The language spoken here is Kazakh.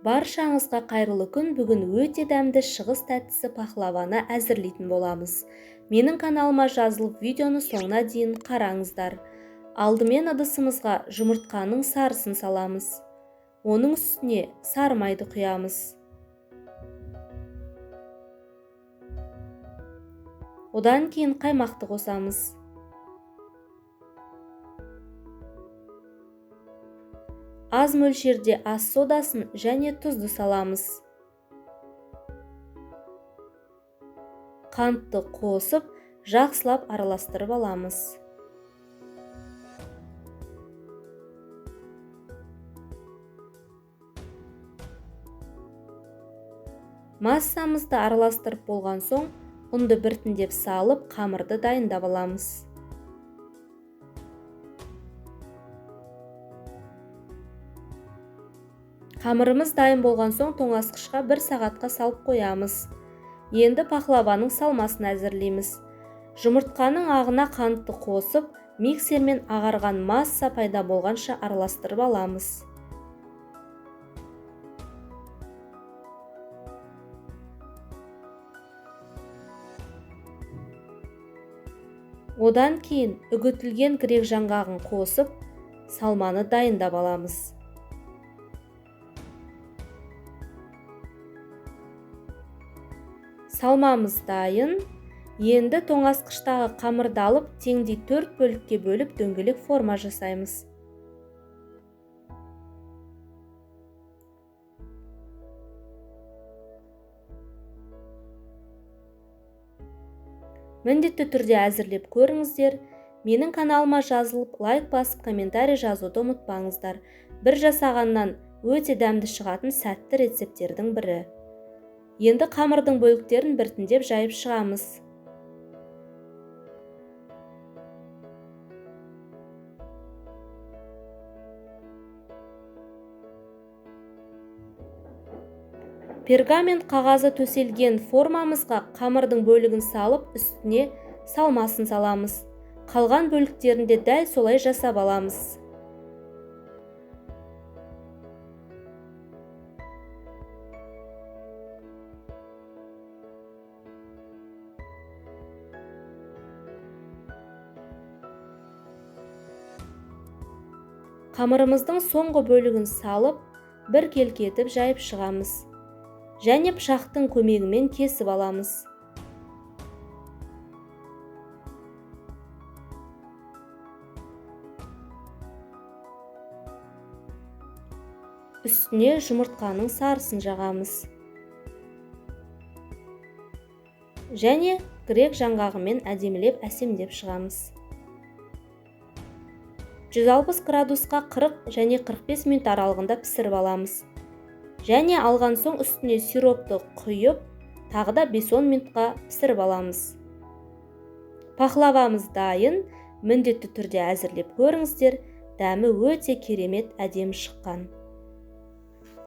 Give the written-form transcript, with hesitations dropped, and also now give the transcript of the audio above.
Баршаңызға қайырлы күн. Бүгін өте дәмді шығыс тәттісі пахлаваны әзірлейтін боламыз. Менің каналыма жазылып видеоны соңына дейін қараңыздар. Алдымен ыдысымызға жұмыртқаның сарысын саламыз. Оның үстіне сары майды құямыз. Одан кейін қаймақты қосамыз. Аз мөлшерде ас содасын және тұзды саламыз. Қантты қосып, жақсылап араластырып аламыз. Массамызды араластырып болған соң, ұнды біртіндеп салып, қамырды дайындап аламыз. Қамырымыз дайын болған соң тоңазытқышқа 1 сағатқа салып қоямыз. Енді пахлаваның салмасын әзірлейміз. Жұмыртқаның ағына қантты қосып, миксермен ағарған масса пайда болғанша араластырып аламыз. Одан кейін үгітілген грек жаңғағын қосып, салманы дайындап аламыз. Салмамыз дайын. Енді тоңазытқыштағы қамырды алып, теңдей 4 бөлікке бөліп дөңгелек форма жасаймыз. Міндетті түрде әзірлеп көріңіздер. Менің каналыма жазылып, лайк басып, комментарий жазуды ұмытпаңыздар. Бір жасағаннан өте дәмді шығатын сәтті рецепттердің бірі. Енді қамырдың бөліктерін біртіндеп жайып шығамыз. Пергамент қағазы төселген формамызға қамырдың бөлігін салып, үстіне салмасын саламыз. Қалған бөліктерінде дәл солай жасап аламыз. Қамырымыздың соңғы бөлігін салып, бір келкетіп жайып шығамыз. Және пышақтың көмегімен кесіп аламыз. Үстіне жұмыртқаның сарысын жағамыз. Және грек жаңғағымен әдемілеп әсемдеп шығамыз. 160 градусқа 40 және 45 минут аралығында пісіріп аламыз. Және алған соң үстіне сиропты құйып, тағы да 5-10 минутқа пісіріп аламыз. Пахлавамыз дайын. Міндетті түрде әзірлеп көріңіздер. Дәмі өте керемет, әдемі шыққан.